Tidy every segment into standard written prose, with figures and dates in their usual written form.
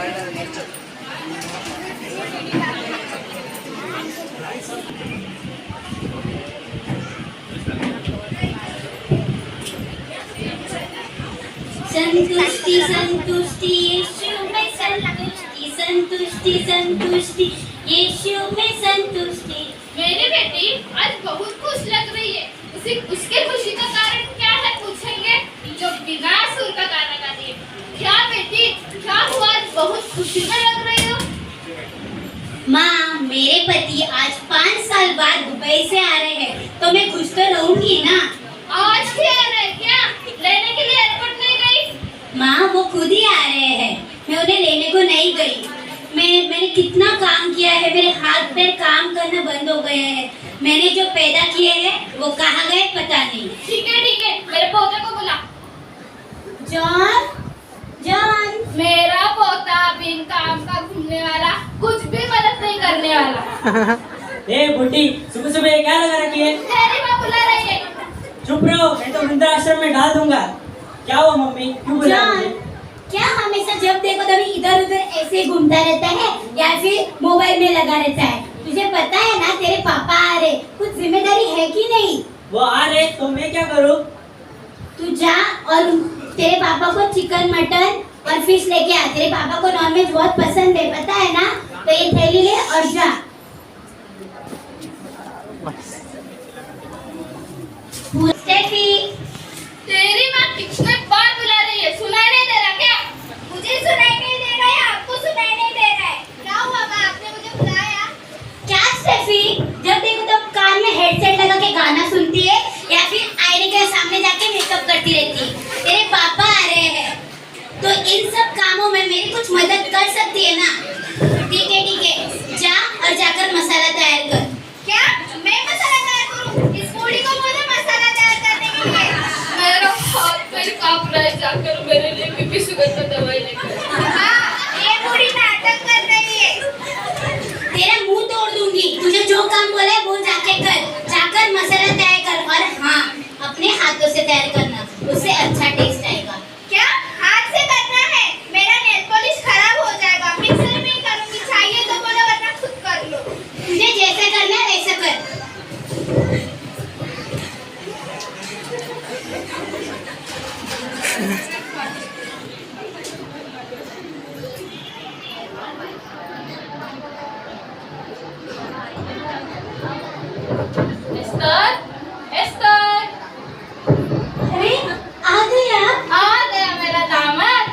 संतुष्टि संतुष्टि यीशु में संतुष्टि संतुष्टि संतुष्टि यीशु में संतुष्टि। मेरी बेटी आज बहुत खुश लग रही है। उसके खुशी का कारण क्या है पूछेंगे? जो बिना सुर का गाना गाती है। क्या बेटी क्या हुआ? आज बहुत खुशी में लग रही हो। माँ, मेरे पति आज 5 साल बाद दुबई से आ रहे हैं, तो मैं खुश तो रहूंगी ना। आज ही आ रहे हैं क्या? लेने के लिए एयरपोर्ट नहीं गई? माँ, वो खुद ही आ रहे हैं, मैं उन्हें लेने को नहीं गई। मैंने कितना काम किया है, मेरे हाथ पैर काम करना बंद हो गए हैं। मैंने जो पैदा किए हैं वो कहाँ गए पता नहीं। ठीक है, मेरे पोते को बुला। John, John. मेरा पोता बिन काम का घूमने वाला, कुछ भी मदद नहीं करने वाला। ए बुड्ढी, सुबह सुबह ये क्या लगा रखी है? तेरी माँ बुला रही है। चुप रहो, मैं तो वृद्धाश्रम में डाल दूंगा। क्या हुआ मम्मी, क्यों बुला रही है? क्या हमेशा जब देखो तभी इधर उधर ऐसे घूमता रहता है या फिर मोबाइल में लगा रहता है? तुझे पता है ना तेरे पापा आ रहे, कुछ जिम्मेदारी है कि नहीं? वो आ रहे तो मैं क्या करूँ? तू जा और तेरे पापा को चिकन मटन और फिश लेके आ। तेरे पापा को नॉनवेज बहुत पसंद है, पता है ना? तो ये थैली ले और जा। स्टेफी, तेरी माँ कितने बार बुला रही है, सुनाई नहीं दे रहा क्या? मुझे सुनाई नहीं दे रहा है, आपको सुनाई नहीं दे रहा है। क्या हुआ माँ, आपने मुझे बुलाया? क्या स्टेफी, जब देखो तब कान में हेडसेट लगा के गाना सुनती है या फिर आईने के सामने जाके मेकअप करती रहती है? तेरे पापा आ रहे हैं तो इन सब कामों में मेरी कुछ मदद कर सकती है ना? ठीक है, जा और जाकर मसाला तैयार कर। क्या मैं मसाला तैयार करूं? इस बूढ़ी को बोले मसाला तैयार करने के लिए। मेरा हाथ पैर कांप रहा है, जाकर मेरे लिए बीपी शुगर का दवाई लेकर। हाँ, ये बूढ़ी नाटक कर रही है। तेरा मुंह तोड़ दूंगी। तुझे जो काम बोला है वो जाके कर। जाकर मसाला तैयार कर और हाँ, अपने हाथों से तैयार करना, उससे अच्छा टेस्ट आएगा। क्या हाथ से करना है? मेरा नेल पॉलिश खराब हो जाएगा। मिक्सर में ही करूंगी, चाहिए तो बोलो वरना खुद कर लो। तुझे जैसा करना है वैसा कर। एस्टर, एस्टर, अरे आ गया। आ गया मेरा दामाद।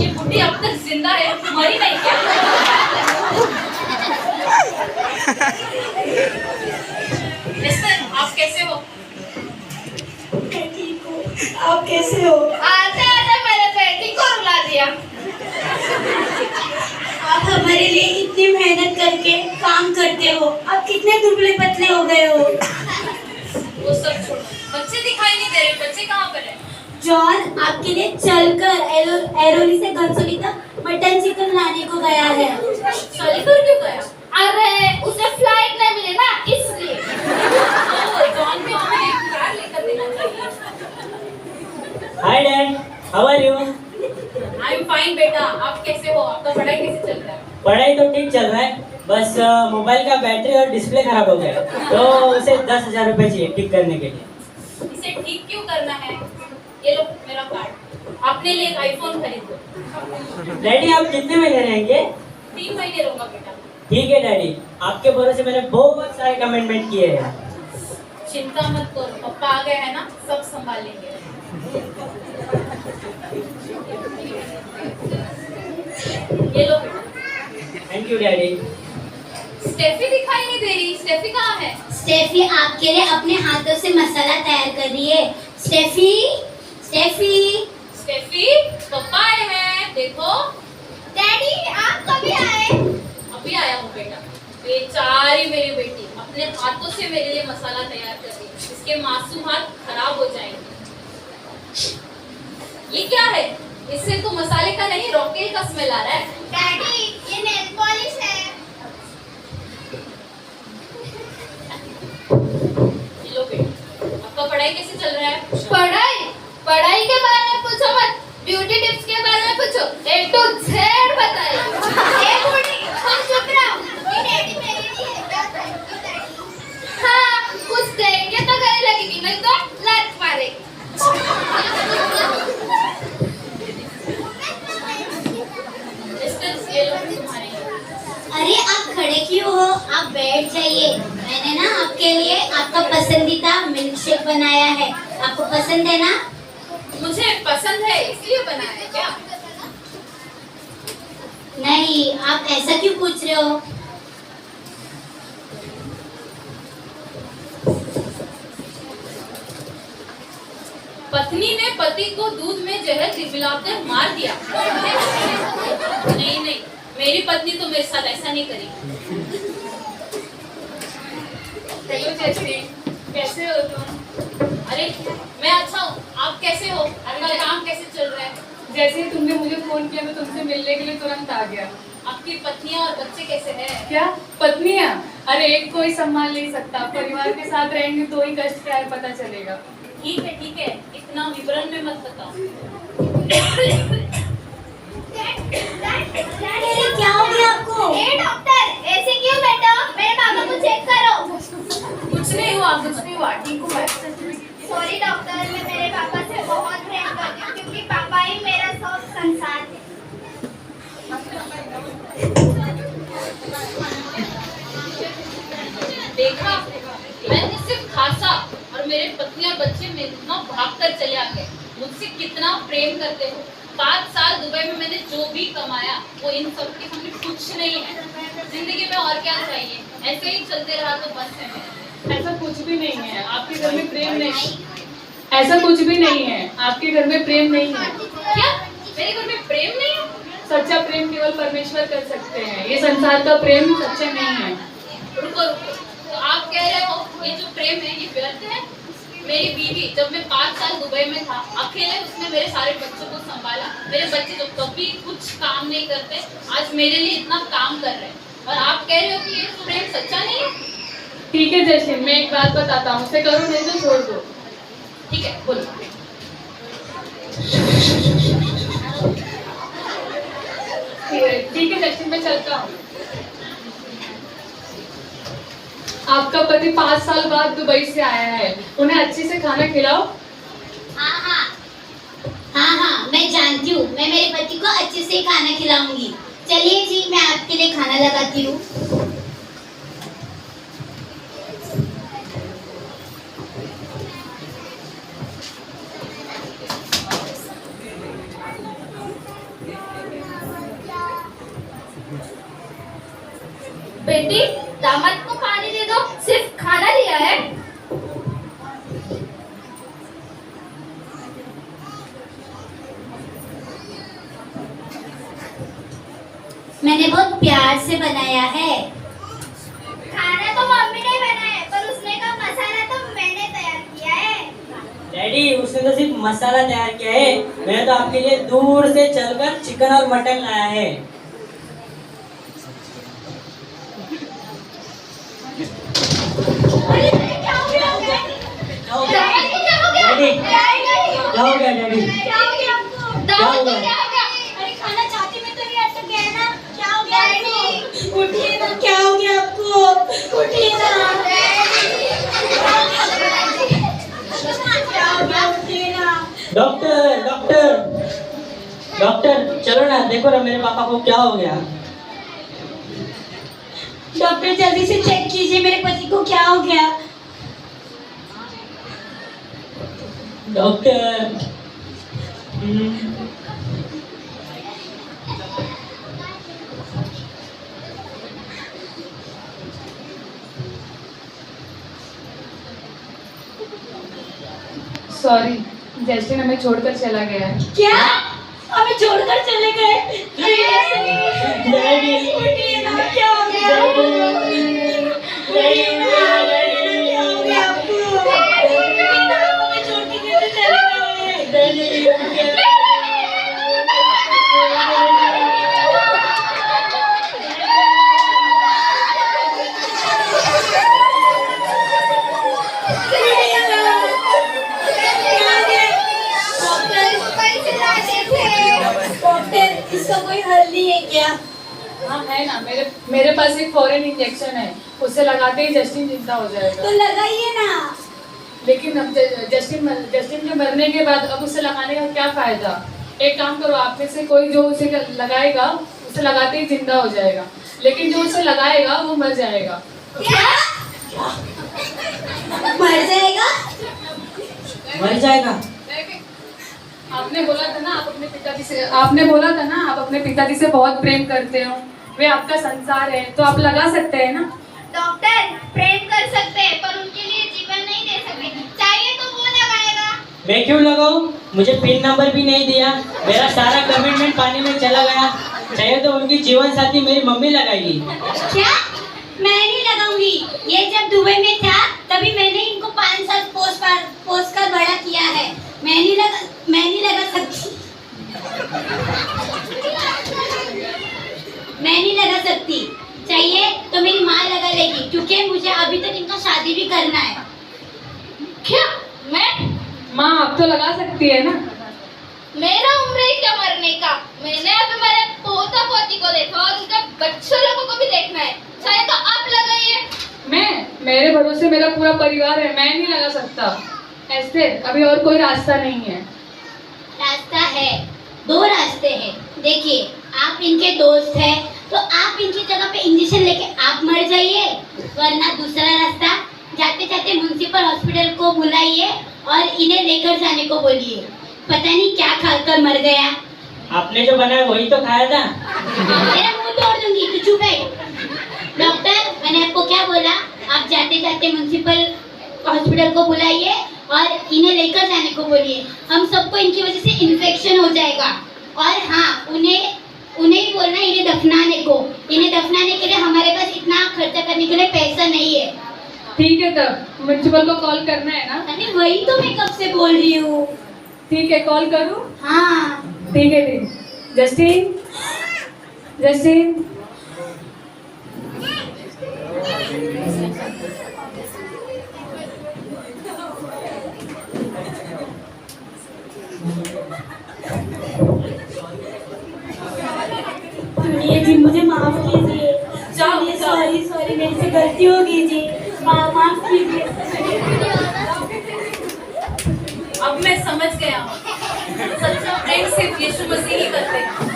ये बुढ़ी अब तक जिंदा है, मरी नहीं क्या? एस्टर, आप कैसे हो? मैं ठीक हूँ, आप कैसे हो? आते आते मेरे बेटी को रुला दिया। आप हमारे लिए इतनी मेहनत करके काम करते हो, आप कितने दुबले पतले हो गए हो। वो सब छोड़ो, बच्चे दिखाई नहीं दे रहे। बच्चे कहाँ पर है? जॉन आपके लिए चलकर एरोली से घनसोली तक मटन चिकन लाने को गया है। सोलीपुर क्यों गया? अरे उसे फ्लाइट नहीं मिले ना, इसलिए। जॉन भी हमें एक कार लेकर देना चाहिए। Hi dad, how are you? I am fine बेटा, आप कैसे हो? आपका पढ़ाई कैसे चल रहा है? पढ़ाई तो ठीक चल रहा है, बस मोबाइल का बैटरी और डिस्प्ले खराब हो गया, तो उसे 10,000 रुपए चाहिए ठीक करने के लिए। इसे ठीक क्यों करना है? ये लो मेरा कार्ड, अपने लिए एक आईफोन खरीद लो। डैडी आप कितने महीने रहेंगे? 3 महीने रहूंगा बेटा। ठीक है डैडी, आपके भरोसे मैंने बहुत सारे कमिटमेंट किए हैं। चिंता मत करो, पापा आ गए हैं ना, सब संभालेंगे। ये लो बेटा। Thank you daddy. स्टेफी दिखाई नहीं दे रही, स्टेफी कहाँ है? स्टेफी आपके लिए अपने हाथों से मसाला तैयार कर रही है। स्टेफी, स्टेफी, स्टेफी, पापा आए हैं, देखो। डैडी आप कभी आए? अभी आया हूँ बेटा। बेचारी मेरी बेटी अपने हाथों से मेरे लिए मसाला तैयार कर रही है। इसके मासूम हाथ खराब हो जाएंगे। ये क्या है? इससे तो मसाले का नहीं रॉकेल का स्मेल आ रहा है। डैडी ये नेल पॉलिश है। ये लो बेटा, आपका पढ़ाई कैसे चल रहा है? पढ़ाई के बारे में पूछो मत, ब्यूटी टिप्स के बारे में पूछो। A to Z बताइए। क्यों हो? आप बैठ जाइए। मैंने ना आपके लिए आपका पसंदीदा मिल्क शेक बनाया है। आपको पसंद है ना? मुझे पसंद है इसलिए बनाया है क्या? नहीं, आप ऐसा क्यों पूछ रहे हो? पत्नी ने पति को दूध में जहर मिलाकर मार दिया। नहीं नहीं, मेरी पत्नी तो मेरे साथ ऐसा नहीं करेगी। हेलो जैसी, कैसे हो तुम? अरे मैं अच्छा हूँ, आप कैसे हो? आपका काम कैसे चल रहा है? जैसे ही तुमने मुझे फोन किया मैं तुमसे मिलने के लिए तुरंत आ गया। आपकी पत्नियाँ और बच्चे कैसे हैं? क्या पत्नियाँ? अरे एक कोई संभाल नहीं सकता, परिवार के साथ रहेंगे तो ही कष्ट क्या है पता चलेगा। ठीक है, इतना विवरण में मत बताओ। अरे क्या हो गया आपको? डॉक्टर, ऐसे क्यों बैठे हो? मेरे पापा को चेक करो। कुछ नहीं हुआ, ठीक हूँ मैं। सॉरी डॉक्टर, मैं मेरे पापा से बहुत प्रेम करती हूँ क्योंकि पापा ही मेरा सब संसार है। देखा, मैंने सिर्फ खासा और मेरे पत्नी और बच्चे मेरे इतना भाग कर चले आ गए। मुझसे कितना प्रेम करते हो। 5 साल दुबई में मैंने जो भी कमाया वो इन सब के सामने कुछ नहीं है। जिंदगी में और क्या चाहिए? ऐसे ही चलते रहा तो बस है मेरा। ऐसा कुछ भी नहीं है, आपके घर में प्रेम नहीं। ऐसा कुछ भी नहीं है, आपके घर में प्रेम नहीं है। क्या मेरे घर में प्रेम नहीं है? सच्चा प्रेम केवल परमेश्वर कर सकते हैं, ये संसार का प्रेम सच्चा नहीं है। रुको, तो आप कह रहे हो ये जो प्रेम है ये व्यर्थ है? मेरी बीवी जब मैं 5 साल दुबई में था, अकेले उसने मेरे सारे बच्चों को संभाला। मेरे बच्चे जो कभी कुछ काम नहीं करते, आज मेरे लिए इतना काम कर रहे हैं। और आप कह रहे हो कि ये प्रेम सच्चा नहीं है? ठीक है जैस्टिन, मैं एक बात बताता हूँ, उसे करो नहीं तो छोड़ दो। ठीक है, बोलो। ठीक है जस्टिन, मैं चलता हूँ। आपका पति 5 साल बाद दुबई से आया है, उन्हें अच्छे से खाना खिलाओ। हाँ, मैं जानती हूँ। मैं मेरे पति को अच्छे से खाना खिलाऊंगी। चलिए जी, मैं आपके लिए खाना लगाती हूँ। बेटी, दामाद को पानी दे दो, सिर्फ खाना दिया है। मैंने बहुत प्यार से बनाया है। खाना तो मम्मी ने बनाया है, पर उसमें का मसाला तो मैंने तैयार किया है। डैडी, उसने तो सिर्फ मसाला तैयार किया है। मैंने तो आपके लिए दूर से चलकर चिकन और मटन लाया है। क्या हो गया? दामाद को क्या हो गया? डैडी, क्या हो गया डैडी? क्या हो गया आपको? दामाद को क्या हो गया? अरे खाना चाहती में तो नहीं अटक गया ना? क्या हो गया आपको? उठिए ना, क्या हो गया आपको? उठिए ना। क्या हो गया? उठिए ना। डॉक्टर, डॉक्टर, डॉक्टर, चलो ना, देखो ना मेरे पापा को क्या हो गया। डॉक्टर, जल्दी से चेक कीजिए मेरे पति को क्या हो गया। डॉक्टर, सॉरी, जस्टिन हमें छोड़कर चला गया है। क्या? हमें छोड़कर चले गए? डैडी, उठिए ना, क्या हो गया? उठिए ना, क्या हो गया आपको? उठिए ना, हमें छोड़ के कैसे चले गए? डॉक्टर, इसका कोई हल नहीं है क्या? हाँ है ना, मेरे पास एक फॉरेन इंजेक्शन है, उससे लगाते ही जस्टिन जिंदा हो जाएगा। तो लगाइए ना। लेकिन अब जस्टिन के मरने के बाद अब उसे लगाने का क्या फायदा? एक काम करो, आप में से कोई जो उसे लगाएगा उसे लगाते ही जिंदा हो जाएगा, लेकिन जो उसे लगाएगा वो मर जाएगा। क्या? मर जाएगा? मर जाएगा? आपने बोला था ना आप अपने पिताजी से बहुत प्रेम करते हो, वे आपका संसार है, तो आप लगा सकते हैं ना। डॉक्टर, प्रेम कर सकते हैं पर उनके लिए जीवन नहीं दे सकते। चाहिए तो वो लगाएगा। मैं क्यों लगाऊं? मुझे पिन नंबर भी नहीं दिया, मेरा सारा कमिटमेंट पानी में चला गया। चाहिए तो उनकी जीवन साथी मेरी मम्मी लगाएगी। क्या? मैं नहीं लगाऊंगी। ये जब दुबई में था तभी मैंने इनको 5 साल पोस्ट कर बड़ा किया है। मैं नहीं लगा सकती। मैं नहीं लगा सकती। चाहिए तो मेरी माँ लगा लेगी, क्योंकि मुझे अभी तक इनका शादी भी करना है। क्या? मैं? माँ आप तो लगा सकती है ना। मेरा उम्र ही क्या मरने का। मैंने अभी मेरे पोता पोती को देखा और उनके बच्चों लोगों को भी देखना है। चाहे तो आप लगाइए। मेरे भरोसे मेरा पूरा परिवार है, मैं नहीं लगा सकता। ऐसे अभी और कोई रास्ता नहीं है। रास्ता है, 2 रास्ते हैं। देखिए, आप इनके दोस्त हैं तो आप इनकी जगह पे इंजेक्शन लेके आप मर जाइए, वरना दूसरा रास्ता, जाते जाते म्युनिसिपल हॉस्पिटल को बुलाइए और इन्हें लेकर जाने को बोलिए। पता नहीं क्या खाकर मर गया। आपने जो बनाया वही तो खाया था। मेरा मुंह तोड़ दूंगी, तू चुप है। डॉक्टर, मैंने आपको क्या बोला? आप जाते जाते म्युनिसिपल हॉस्पिटल को बुलाइए और इन्हें लेकर जाने को बोलिए। हम सबको इनकी वजह से इन्फेक्शन हो जाएगा। और हाँ, उन्हें ही बोलना इन्हें दफनाने को। इन्हें दफनाने के लिए हमारे पास इतना खर्चा करने के लिए पैसा नहीं है। ठीक है, तब म्युनिसिपल को कॉल करना है ना। अरे वही तो मैं कब से बोल रही हूँ। ठीक है, कॉल करूँ? हाँ। ठीक है। जस्टिन, सुनिए जी, मुझे माफ कीजिए। सॉरी, मेरे से गलती हो गई जी। माफ कीजिए। अब मैं समझ गया हूँ, सच्चा प्रेम सिर्फ यीशु मसीह ही करते हैं।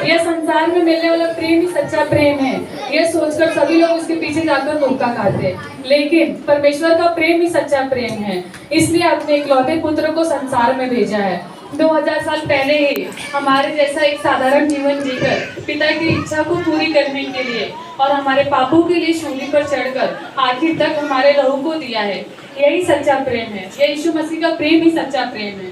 यह संसार में मिलने वाला प्रेम ही सच्चा प्रेम है। यह सोचकर सभी लोग उसके पीछे जाकर धोखा खाते हैं, लेकिन परमेश्वर का प्रेम ही सच्चा प्रेम है। इसलिए अपने इकलौते पुत्र को संसार में भेजा है। 2000 साल पहले ही हमारे जैसा एक साधारण जीवन जीकर पिता की इच्छा को पूरी करने के लिए और हमारे पापों के लिए शूली पर चढ़कर आखिर तक हमारे लहू को दिया है। यही सच्चा प्रेम है। यह यीशु मसीह का प्रेम ही सच्चा प्रेम है।